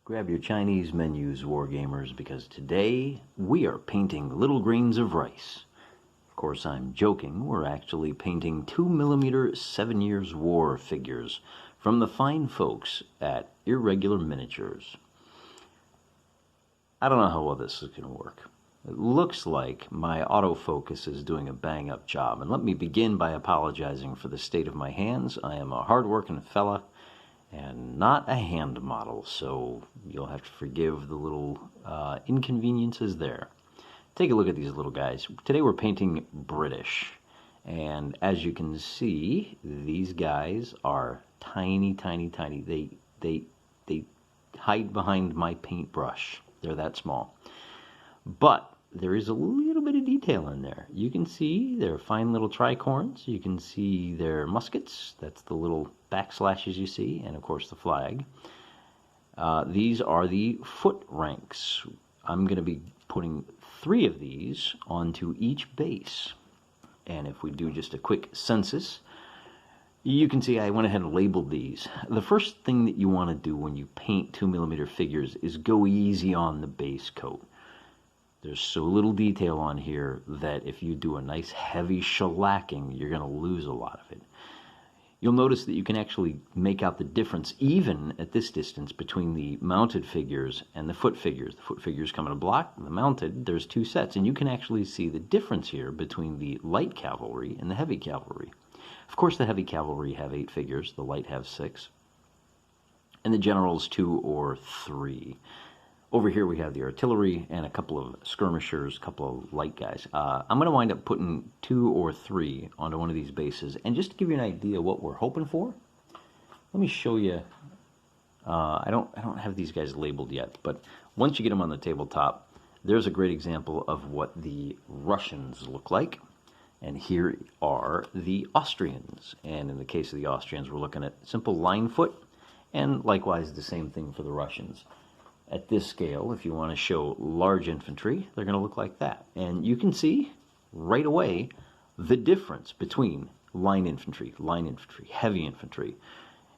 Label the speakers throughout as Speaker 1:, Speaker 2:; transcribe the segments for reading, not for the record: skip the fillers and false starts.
Speaker 1: Grab your Chinese menus, Wargamers, because today we are painting little grains of rice. Of course, I'm joking. We're actually painting 2mm 7 Years War figures from the fine folks at Irregular Miniatures. I don't know how well this is going to work. It looks like my autofocus is doing a bang-up job, and let me begin by apologizing for the state of my hands. I am a hard-working fella and not a hand model, so you'll have to forgive the little inconveniences there. Take a look at these little guys. Today we're painting British, and as you can see, these guys are tiny, tiny, tiny. They hide behind my paintbrush. They're that small. But there is a little bit of detail in there. You can see their fine little tricorns. You can see their muskets. That's the little backslashes you see, and of course the flag. These are the foot ranks. I'm going to be putting 3 of these onto each base. And if we do just a quick census, you can see I went ahead and labeled these. The first thing that you want to do when you paint 2mm figures is go easy on the base coat. There's so little detail on here that if you do a nice heavy shellacking, you're going to lose a lot of it. You'll notice that you can actually make out the difference, even at this distance, between the mounted figures and the foot figures. The foot figures come in a block, the mounted, there's 2 sets, and you can actually see the difference here between the light cavalry and the heavy cavalry. Of course, the heavy cavalry have 8 figures, the light have 6, and the generals 2 or 3. Over here we have the artillery and a couple of skirmishers, a couple of light guys. I'm going to wind up putting 2 or 3 onto one of these bases. And just to give you an idea what we're hoping for, let me show you. I don't have these guys labeled yet, but once you get them on the tabletop, there's a great example of what the Russians look like. And here are the Austrians. And in the case of the Austrians, we're looking at simple line foot, and likewise the same thing for the Russians. At this scale, if you want to show large infantry, they're going to look like that. And you can see right away the difference between line infantry, heavy infantry.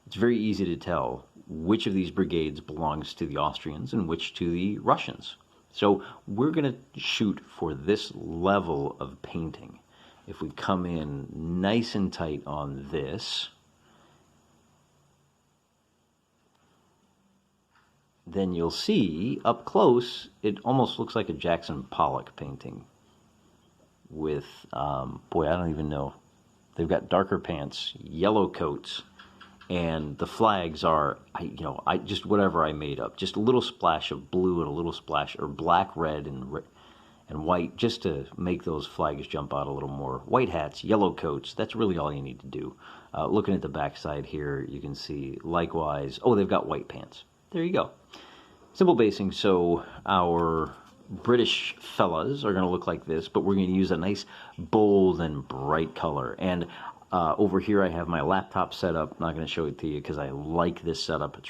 Speaker 1: It's very easy to tell which of these brigades belongs to the Austrians and which to the Russians. So we're going to shoot for this level of painting. If we come in nice and tight on this, then you'll see up close it almost looks like a Jackson Pollock painting with boy, I don't even know, they've got darker pants, yellow coats, and the flags are I just whatever I made up, just a little splash of blue and a little splash or black, red and white, just to make those flags jump out a little more. White hats, yellow coats, that's really all you need to do. Looking at the backside here, you can see likewise, oh, they've got white pants. There you go. Simple basing, so our British fellas are going to look like this, but we're going to use a nice bold and bright color. And over here I have my laptop set up. I'm not going to show it to you because I like this setup.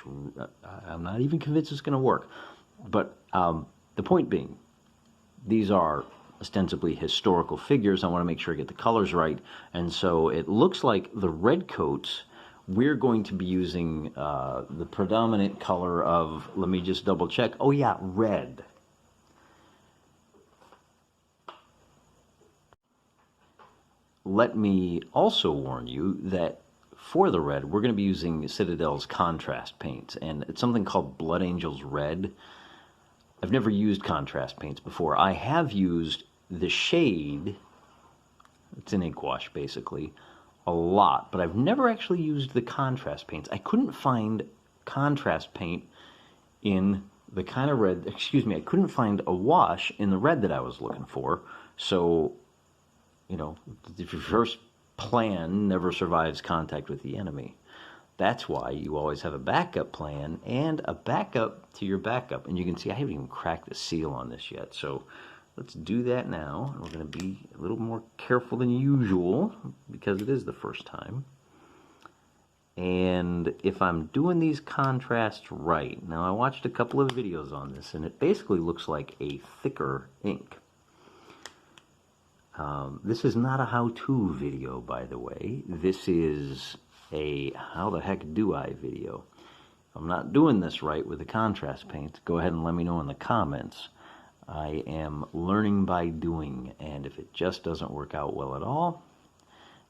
Speaker 1: I'm not even convinced it's going to work. But the point being, these are ostensibly historical figures. I want to make sure I get the colors right. And so it looks like the red coats, we're going to be using the predominant color of, let me just double check. Oh yeah, red. Let me also warn you that for the red, we're going to be using Citadel's contrast paints, and it's something called Blood Angels Red. I've never used contrast paints before. I have used the shade, it's an ink wash basically, a lot, but I've never actually used the contrast paints. I couldn't find contrast paint in the kind of red, I couldn't find a wash in the red that I was looking for. So, if your first plan never survives contact with the enemy, that's why you always have a backup plan and a backup to your backup. And you can see I haven't even cracked the seal on this yet, so let's do that now. We're going to be a little more careful than usual because it is the first time. And if I'm doing these contrasts right, now I watched a couple of videos on this and it basically looks like a thicker ink. This is not a how-to video, by the way. This is a how the heck do I video. I'm not doing this right with the contrast paints, go ahead and let me know in the comments. I am learning by doing, and if it just doesn't work out well at all,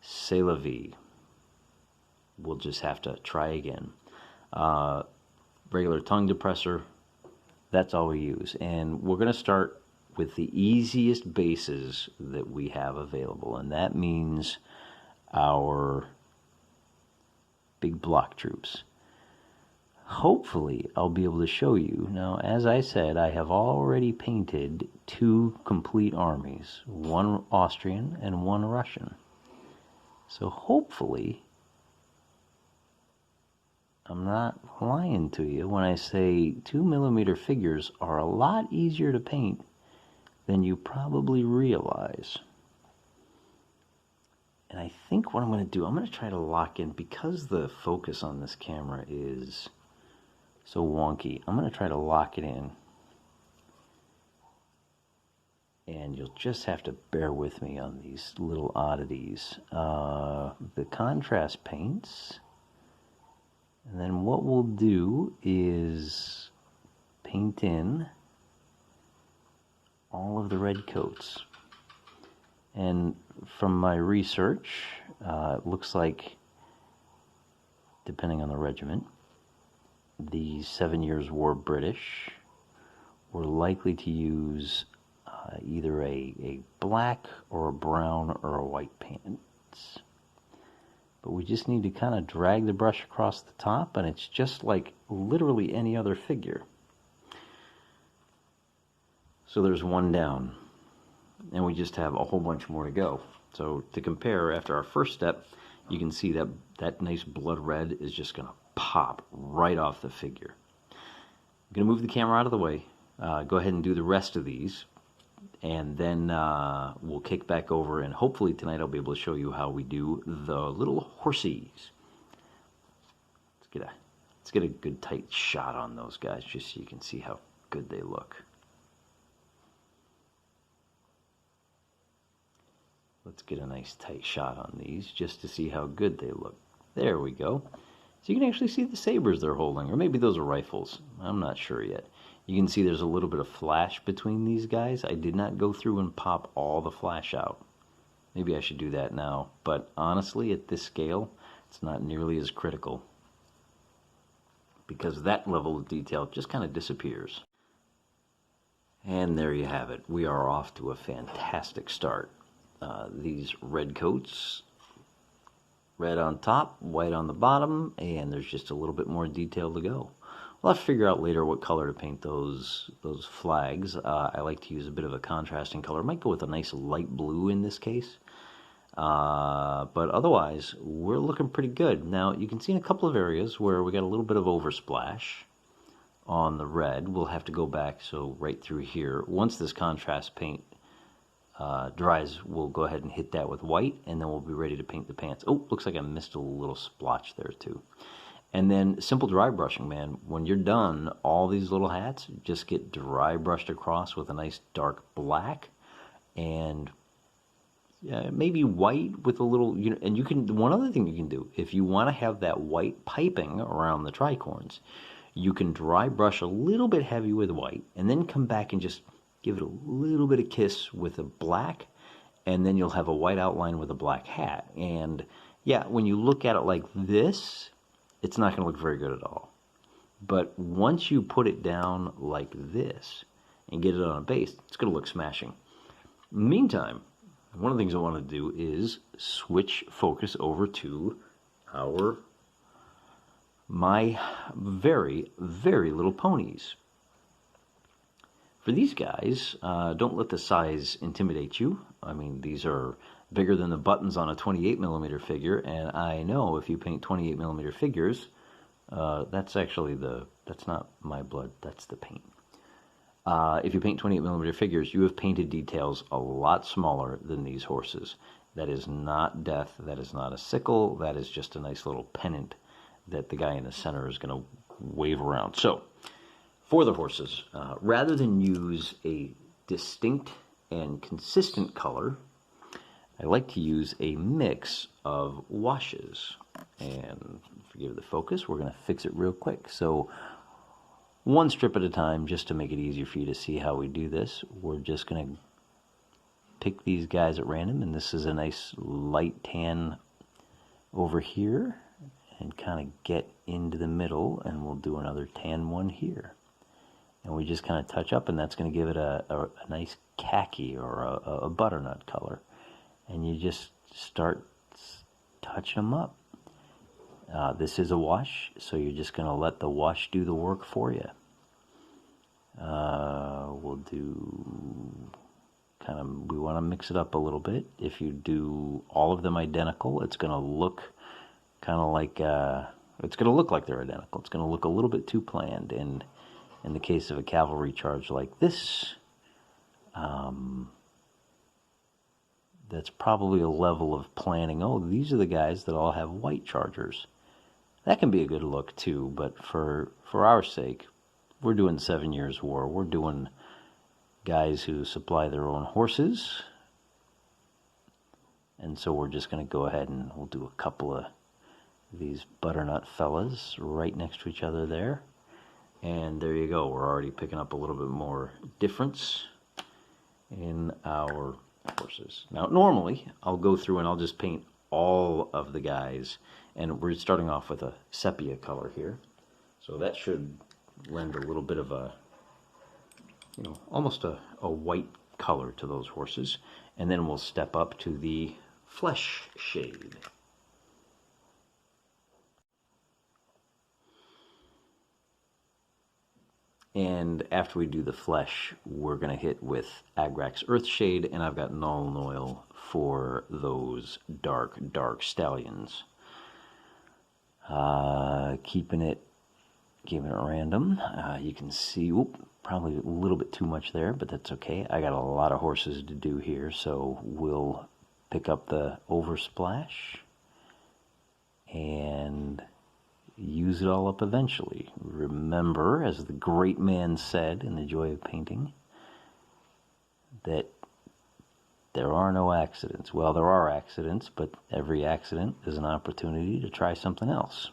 Speaker 1: c'est la vie. We'll just have to try again. Regular tongue depressor, that's all we use. And we're going to start with the easiest bases that we have available, and that means our big block troops. Hopefully, I'll be able to show you. Now, as I said, I have already painted 2 complete armies, one Austrian and one Russian. So hopefully, I'm not lying to you when I say 2mm figures are a lot easier to paint than you probably realize. And I think what I'm going to do, I'm going to try to lock in, because the focus on this camera is so wonky, I'm going to try to lock it in. And you'll just have to bear with me on these little oddities. The contrast paints. And then what we'll do is paint in all of the red coats. And from my research, it looks like, depending on the regiment, the 7 Years' War British were likely to use either a black or a brown or a white paints. But we just need to kind of drag the brush across the top, and it's just like literally any other figure. So there's one down, and we just have a whole bunch more to go. So to compare, after our first step, you can see that that nice blood red is just going to pop right off the figure. I'm going to move the camera out of the way, go ahead and do the rest of these, and then we'll kick back over, and hopefully tonight I'll be able to show you how we do the little horsies. Let's get a good tight shot on those guys, just so you can see how good they look. Let's get a nice tight shot on these, just to see how good they look. There we go. So you can actually see the sabers they're holding, or maybe those are rifles. I'm not sure yet. You can see there's a little bit of flash between these guys. I did not go through and pop all the flash out. Maybe I should do that now. But honestly, at this scale, it's not nearly as critical, because that level of detail just kind of disappears. And there you have it. We are off to a fantastic start. These red coats, red on top, white on the bottom, and there's just a little bit more detail to go. We'll have to figure out later what color to paint those flags. I like to use a bit of a contrasting color. I might go with a nice light blue in this case. But otherwise, we're looking pretty good. Now, you can see in a couple of areas where we got a little bit of oversplash on the red. We'll have to go back, so right through here. Once this contrast paint dries, we'll go ahead and hit that with white, and then we'll be ready to paint the pants. Oh, looks like I missed a little splotch there too. And then simple dry brushing, man. When you're done, all these little hats just get dry brushed across with a nice dark black, and maybe white with a little, and you can, one other thing you can do, if you want to have that white piping around the tricorns, you can dry brush a little bit heavy with white, and then come back and just give it a little bit of kiss with a black, and then you'll have a white outline with a black hat. And yeah, when you look at it like this, it's not going to look very good at all. But once you put it down like this and get it on a base, it's going to look smashing. Meantime, one of the things I want to do is switch focus over to my very, very little ponies. For these guys, don't let the size intimidate you. I mean, these are bigger than the buttons on a 28mm figure, and I know if you paint 28mm figures, that's not my blood, that's the paint. If you paint 28mm figures, you have painted details a lot smaller than these horses. That is not death, that is not a sickle, that is just a nice little pennant that the guy in the center is going to wave around. So, for the horses, rather than use a distinct and consistent color, I like to use a mix of washes. And forgive the focus, we're going to fix it real quick. So one strip at a time, just to make it easier for you to see how we do this. We're just going to pick these guys at random, and this is a nice light tan over here, and kind of get into the middle, and we'll do another tan one here. And we just kind of touch up, and that's going to give it a nice khaki or a butternut color. And you just start touching them up. This is a wash, so you're just going to let the wash do the work for you. We'll do kind of, we want to mix it up a little bit. If you do all of them identical, it's going to look kind of like, it's going to look like they're identical. It's going to look a little bit too planned. And in the case of a cavalry charge like this, that's probably a level of planning. Oh, these are the guys that all have white chargers. That can be a good look too, but for our sake, we're doing 7 Years' War. We're doing guys who supply their own horses. And so we're just going to go ahead and we'll do a couple of these butternut fellas right next to each other there. And there you go. We're already picking up a little bit more difference in our horses. Now, normally, I'll go through and I'll just paint all of the guys. And we're starting off with a sepia color here. So that should lend a little bit of a, you know, almost a white color to those horses. And then we'll step up to the flesh shade. And after we do the flesh, we're going to hit with Agrax Earthshade, and I've got Null Oil for those dark stallions. Keeping it random. You can see, probably a little bit too much there, but that's okay. I got a lot of horses to do here, so we'll pick up the oversplash and use it all up eventually. Remember, as the great man said in The Joy of Painting, that there are no accidents. Well, there are accidents, but every accident is an opportunity to try something else.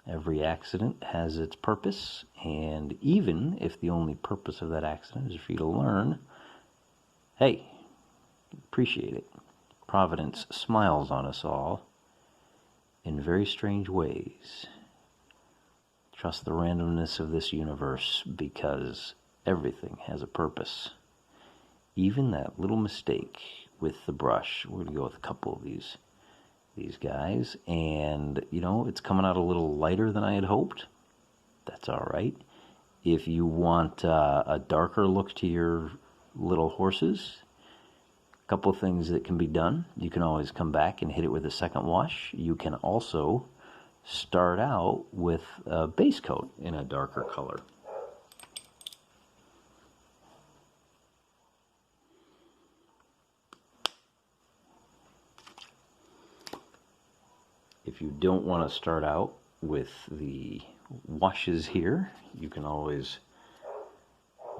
Speaker 1: Every accident has its purpose, and even if the only purpose of that accident is for you to learn, hey, appreciate it. Providence smiles on us all in very strange ways. Trust the randomness of this universe, because everything has a purpose. Even that little mistake with the brush. We're going to go with a couple of these guys, and you know, it's coming out a little lighter than I had hoped. That's all right. If you want a darker look to your little horses, a couple of things that can be done. You can always come back and hit it with a second wash. You can also start out with a base coat in a darker color. If you don't want to start out with the washes here, you can always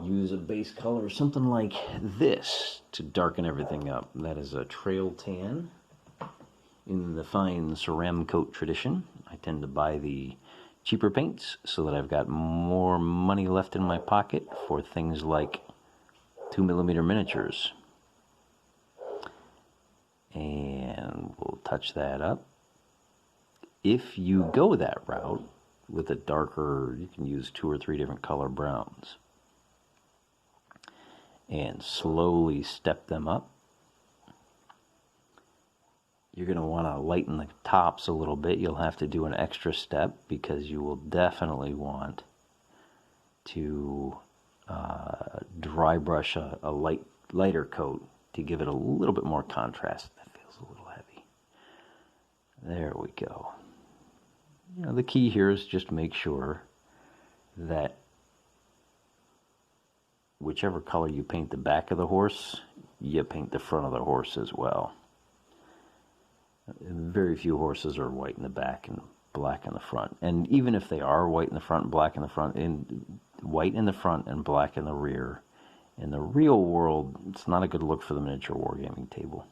Speaker 1: use a base color, something like this, to darken everything up. That is a trail tan in the fine Ceramcoat tradition. I tend to buy the cheaper paints so that I've got more money left in my pocket for things like 2mm miniatures. And we'll touch that up. If you go that route with a darker, you can use 2 or 3 different color browns and slowly step them up. You're going to want to lighten the tops a little bit. You'll have to do an extra step because you will definitely want to dry brush a lighter coat to give it a little bit more contrast. That feels a little heavy. There we go. You know, the key here is just make sure that whichever color you paint the back of the horse, you paint the front of the horse as well. Very few horses are white in the back and black in the front. And even if they are white in the front and black in the front, white in the front and black in the rear, in the real world, it's not a good look for the miniature wargaming table.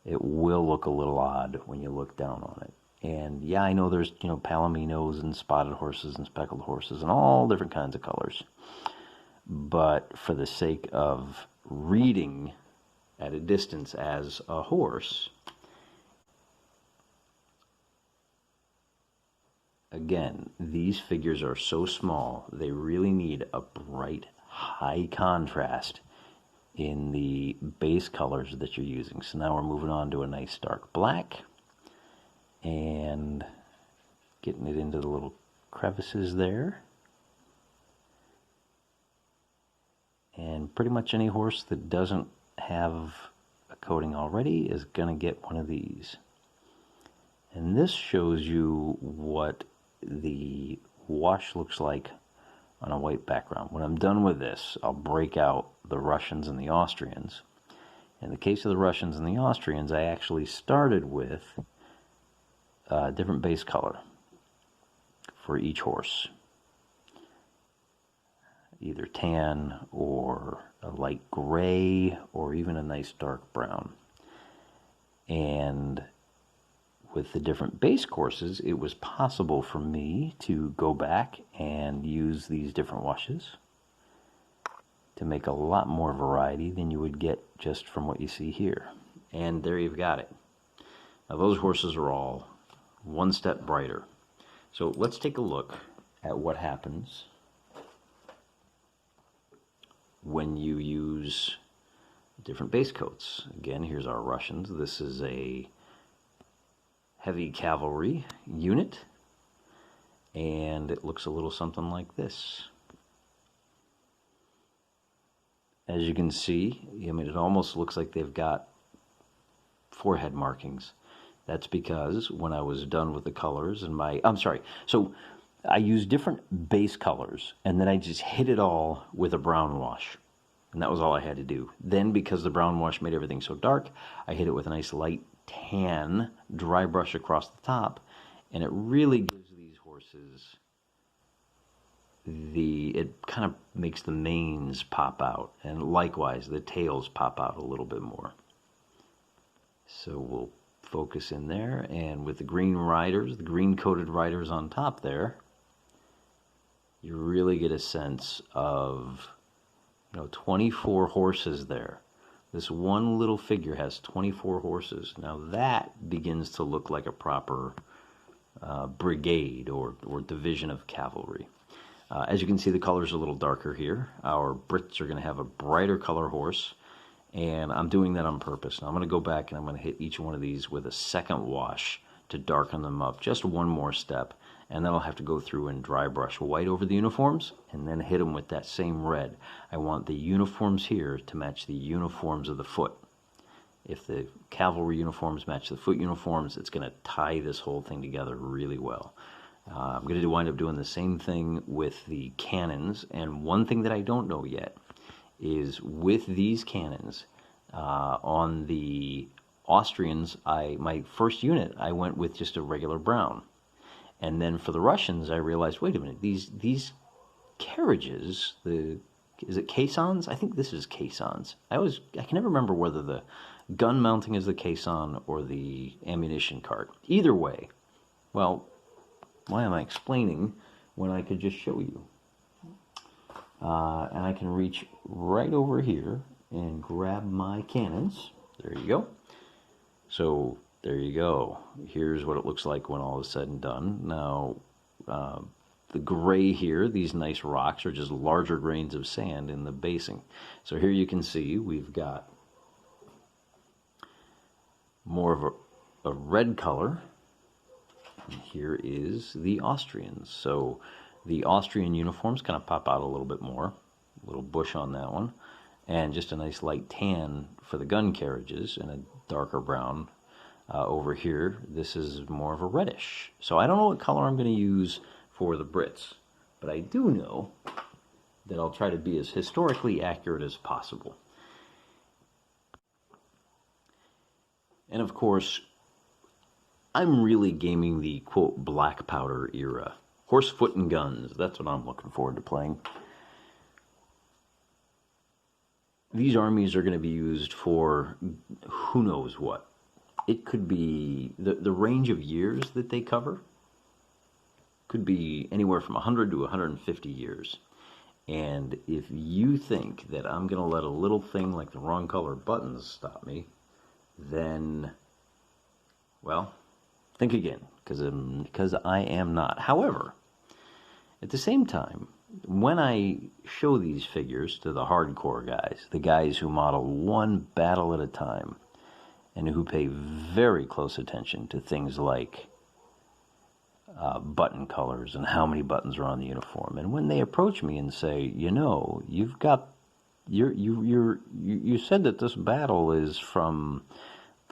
Speaker 1: It will look a little odd when you look down on it. And yeah, I know there's, palominos and spotted horses and speckled horses and all different kinds of colors. But for the sake of reading at a distance as a horse, again, these figures are so small, they really need a bright, high contrast in the base colors that you're using. So now we're moving on to a nice dark black and getting it into the little crevices there. And pretty much any horse that doesn't have a coating already is going to get one of these. And this shows you what the wash looks like on a white background. When I'm done with this, I'll break out the Russians and the Austrians. In the case of the Russians and the Austrians, I actually started with a different base color for each horse. Either tan or a light gray or even a nice dark brown. And with the different base courses, it was possible for me to go back and use these different washes to make a lot more variety than you would get just from what you see here. And there you've got it. Now those horses are all one step brighter. So let's take a look at what happens when you use different base coats. Again, here's our Russians. This is a heavy cavalry unit, and it looks a little something like this. As you can see, it almost looks like they've got forehead markings. That's because when I was done with the colors and so I used different base colors, and then I just hit it all with a brown wash. And that was all I had to do. Then, because the brown wash made everything so dark, I hit it with a nice light tan dry brush across the top, and it really gives these horses it kind of makes the manes pop out, and likewise the tails pop out a little bit more. So we'll focus in there, and with the green riders, the green coated riders on top there, you really get a sense of 24 horses there. This one little figure has 24 horses. Now that begins to look like a proper brigade or division of cavalry. As you can see, the colors are a little darker here. Our Brits are going to have a brighter color horse, and I'm doing that on purpose. Now I'm going to go back and I'm going to hit each one of these with a second wash to darken them up just one more step, and then I'll have to go through and dry brush white over the uniforms and then hit them with that same red. I want the uniforms here to match the uniforms of the foot. If the cavalry uniforms match the foot uniforms, it's going to tie this whole thing together really well. I'm going to wind up doing the same thing with the cannons, and one thing that I don't know yet is with these cannons, on the Austrians, my first unit, I went with just a regular brown. And then for the Russians, I realized, wait a minute, these carriages, is it caissons? I think this is caissons. I can never remember whether the gun mounting is the caisson or the ammunition cart. Either way, well, why am I explaining when I could just show you? And I can reach right over here and grab my cannons. There you go. So there you go. Here's what it looks like when all is said and done. Now, the gray here, these nice rocks, are just larger grains of sand in the basing. So here you can see we've got more of a red color. And here is the Austrians. So the Austrian uniforms kind of pop out a little bit more. A little bush on that one. And just a nice light tan for the gun carriages and a darker brown over here. This is more of a reddish. So I don't know what color I'm going to use for the Brits, but I do know that I'll try to be as historically accurate as possible. And of course, I'm really gaming the, quote, black powder era. Horse, foot, and guns. That's what I'm looking forward to playing. These armies are going to be used for who knows what. it could be the range of years that they cover could be anywhere from 100 to 150 years. And if you think that I'm going to let a little thing like the wrong color buttons stop me, then, well, think again, because I am not. However, at the same time, when I show these figures to the hardcore guys, the guys who model one battle at a time, and who pay very close attention to things like button colors and how many buttons are on the uniform, and when they approach me and say, you know, you said that this battle is from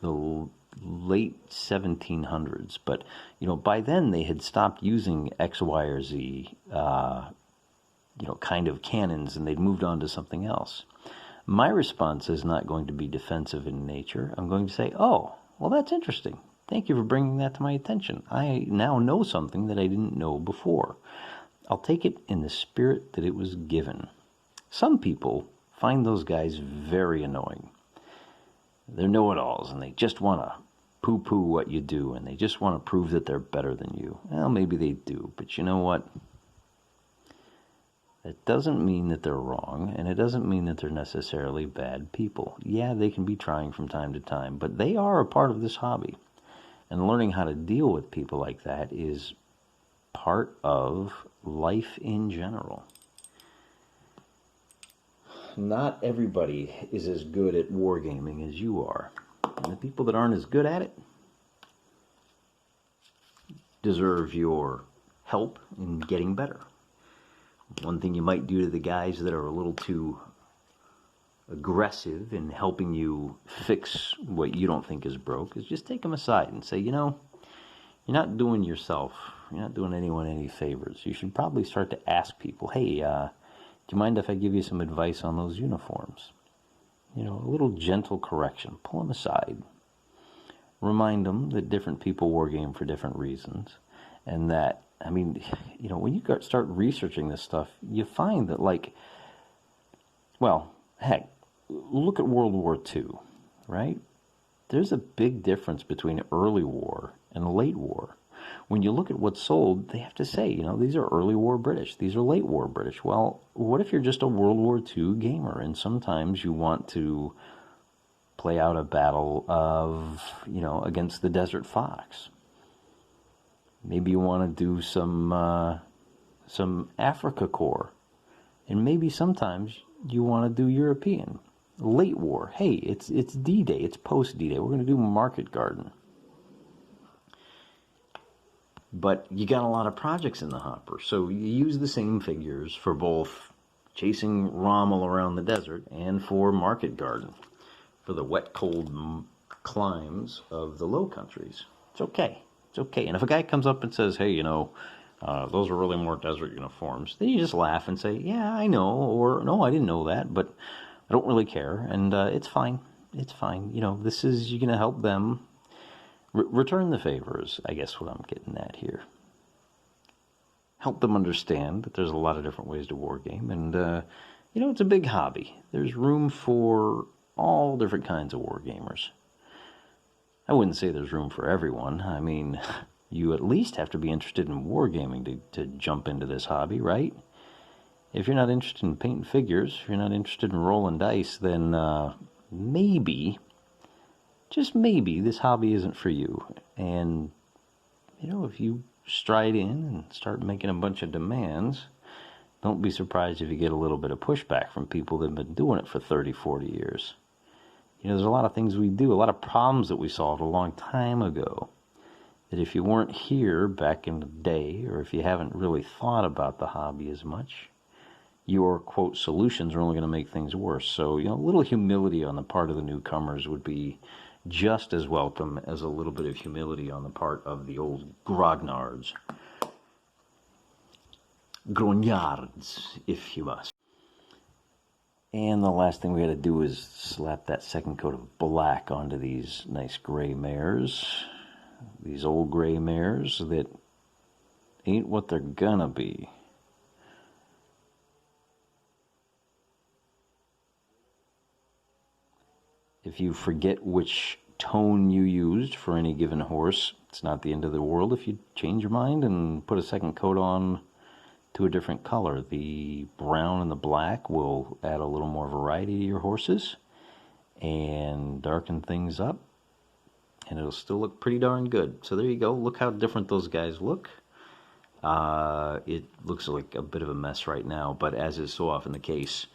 Speaker 1: the late 1700s, but you know, by then they had stopped using X, Y, or Z, kind of cannons, and they'd moved on to something else. My response is not going to be defensive in nature. I'm going to say, oh, well, that's interesting. Thank you for bringing that to my attention. I now know something that I didn't know before. I'll take it in the spirit that it was given. Some people find those guys very annoying. They're know-it-alls, and they just want to poo-poo what you do, and they just want to prove that they're better than you. Well, maybe they do, but you know what? That doesn't mean that they're wrong, and it doesn't mean that they're necessarily bad people. Yeah, they can be trying from time to time, but they are a part of this hobby. And learning how to deal with people like that is part of life in general. Not everybody is as good at wargaming as you are. And the people that aren't as good at it deserve your help in getting better. One thing you might do to the guys that are a little too aggressive in helping you fix what you don't think is broke is just take them aside and say, you know, you're not doing anyone any favors. You should probably start to ask people, hey, do you mind if I give you some advice on those uniforms? You know, a little gentle correction. Pull them aside. Remind them that different people wargame for different reasons, and that, I mean, you know, when you start researching this stuff, you find that, like, well, heck, look at World War II, right? There's a big difference between early war and late war. When you look at what's sold, they have to say, you know, these are early war British, these are late war British. Well, what if you're just a World War II gamer, and sometimes you want to play out a battle of, you know, against the Desert Fox? Maybe you want to do some Africa Corps, and maybe sometimes you want to do European. Late war, hey, it's D-Day, it's post D-Day, we're going to do Market Garden. But you got a lot of projects in the hopper, so you use the same figures for both chasing Rommel around the desert and for Market Garden, for the wet, cold climes of the Low Countries. It's okay. It's okay. And if a guy comes up and says, hey, you know, those are really more desert uniforms, then you just laugh and say, yeah, I know, or no, I didn't know that, but I don't really care, and it's fine. It's fine. You know, you're going to help them. Return the favors, I guess what I'm getting at here. Help them understand that there's a lot of different ways to wargame, and, you know, it's a big hobby. There's room for all different kinds of wargamers. I wouldn't say there's room for everyone. I mean, you at least have to be interested in wargaming to jump into this hobby, right? If you're not interested in painting figures, if you're not interested in rolling dice, then maybe, just maybe, this hobby isn't for you. And, you know, if you stride in and start making a bunch of demands, don't be surprised if you get a little bit of pushback from people that have been doing it for 30, 40 years. You know, there's a lot of things we do, a lot of problems that we solved a long time ago, that if you weren't here back in the day, or if you haven't really thought about the hobby as much, your, quote, solutions are only going to make things worse. So, you know, a little humility on the part of the newcomers would be just as welcome as a little bit of humility on the part of the old grognards. Grognards, if you must. And the last thing we got to do is slap that second coat of black onto these nice gray mares. These old gray mares that ain't what they're gonna be. If you forget which tone you used for any given horse, it's not the end of the world if you change your mind and put a second coat on to a different color. The brown and the black will add a little more variety to your horses and darken things up, and it'll still look pretty darn good. So there you go. Look how different those guys look. It looks like a bit of a mess right now, but as is so often the case,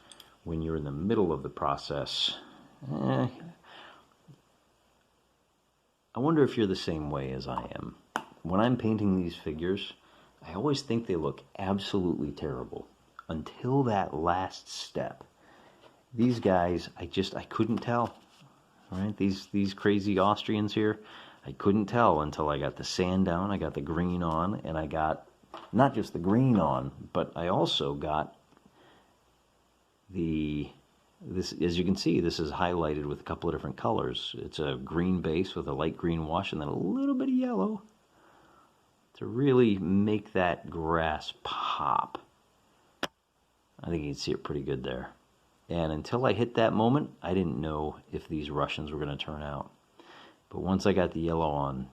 Speaker 1: when you're in the middle of the process, I wonder if you're the same way as I am. When I'm painting these figures, I always think they look absolutely terrible until that last step. These guys, I couldn't tell. Right? These crazy Austrians here, I couldn't tell until I got the sand down, I got the green on, and I got not just the green on, but I also got this, as you can see, this is highlighted with a couple of different colors. It's a green base with a light green wash and then a little bit of yellow to really make that grass pop. I think you can see it pretty good there. And until I hit that moment, I didn't know if these Russians were going to turn out. But once I got the yellow on,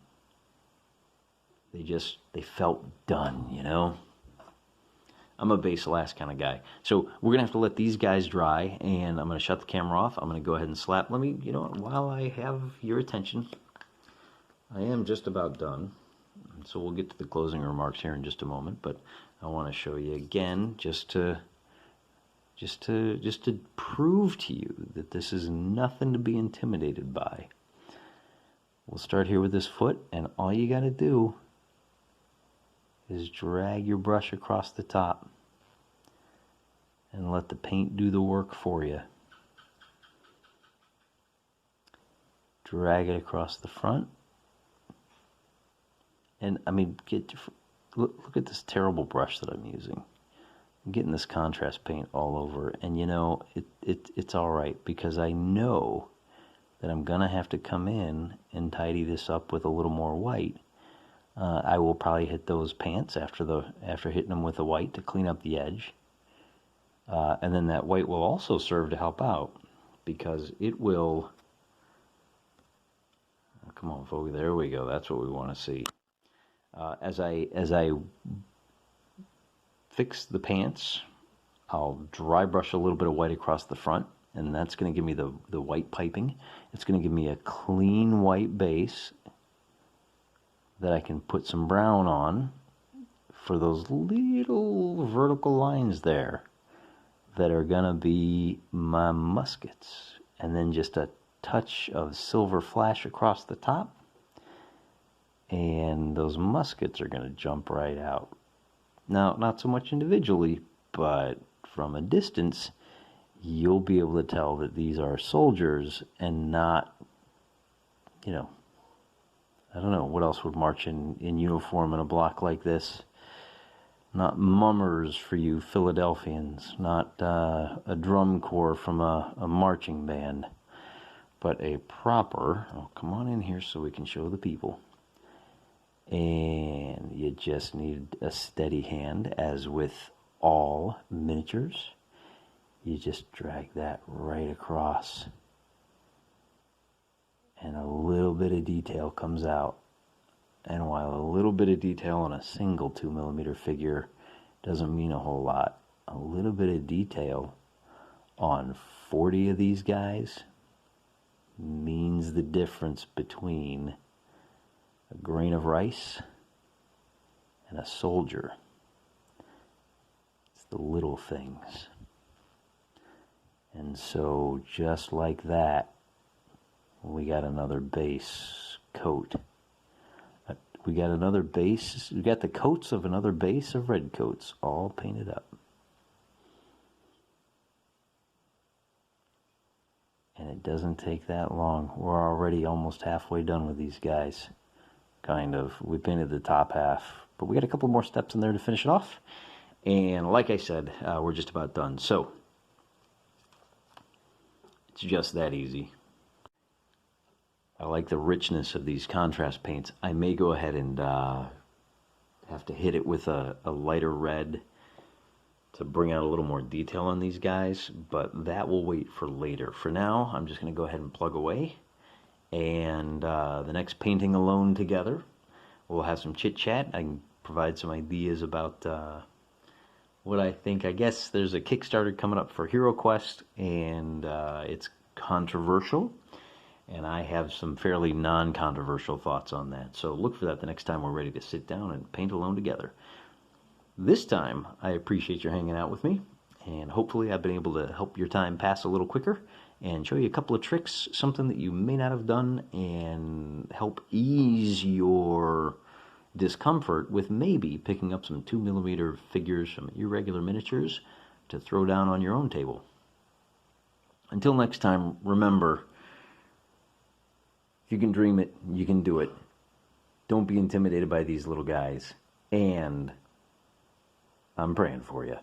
Speaker 1: they felt done, you know? I'm a base last kind of guy. So we're going to have to let these guys dry, and I'm going to shut the camera off. I'm going to go ahead and slap. Let me, while I have your attention, I am just about done. So we'll get to the closing remarks here in just a moment, but I want to show you again just to prove to you that this is nothing to be intimidated by. We'll start here with this foot, and all you got to do is drag your brush across the top and let the paint do the work for you. Drag it across the front. And I mean, look at this terrible brush that I'm using. I'm getting this contrast paint all over, and it's all right because I know that I'm gonna have to come in and tidy this up with a little more white. I will probably hit those pants after hitting them with the white to clean up the edge, and then that white will also serve to help out because it will. Come on, folks! There we go. That's what we want to see. As I fix the pants, I'll dry brush a little bit of white across the front, and that's going to give me the white piping. It's going to give me a clean white base that I can put some brown on for those little vertical lines there that are going to be my muskets. And then just a touch of silver flash across the top, and those muskets are going to jump right out. Now, not so much individually, but from a distance, you'll be able to tell that these are soldiers and not, I don't know, what else would march in uniform in a block like this? Not mummers for you Philadelphians, not a drum corps from a marching band, but a proper, come on in here so we can show the people. And you just need a steady hand, as with all miniatures. You just drag that right across, and a little bit of detail comes out. And while a little bit of detail on a single 2mm figure doesn't mean a whole lot, a little bit of detail on 40 of these guys means the difference between a grain of rice and a soldier. It's the little things. And so just like that, we got another base coat. We got another base. We got the coats of another base of red coats all painted up. And it doesn't take that long. We're already almost halfway done with these guys. Kind of. We painted the top half, but we got a couple more steps in there to finish it off. And like I said, we're just about done. So it's just that easy. I like the richness of these contrast paints. I may go ahead and have to hit it with a lighter red to bring out a little more detail on these guys, but that will wait for later. For now, I'm just going to go ahead and plug away, And the next painting alone together, we'll have some chit chat. I can provide some ideas about what I think. I guess there's a Kickstarter coming up for Hero Quest, and it's controversial. And I have some fairly non-controversial thoughts on that. So look for that the next time we're ready to sit down and paint alone together. This time, I appreciate your hanging out with me, and hopefully I've been able to help your time pass a little quicker and show you a couple of tricks, something that you may not have done, and help ease your discomfort with maybe picking up some 2mm figures, some irregular miniatures to throw down on your own table. Until next time, remember, if you can dream it, you can do it. Don't be intimidated by these little guys. And I'm praying for you.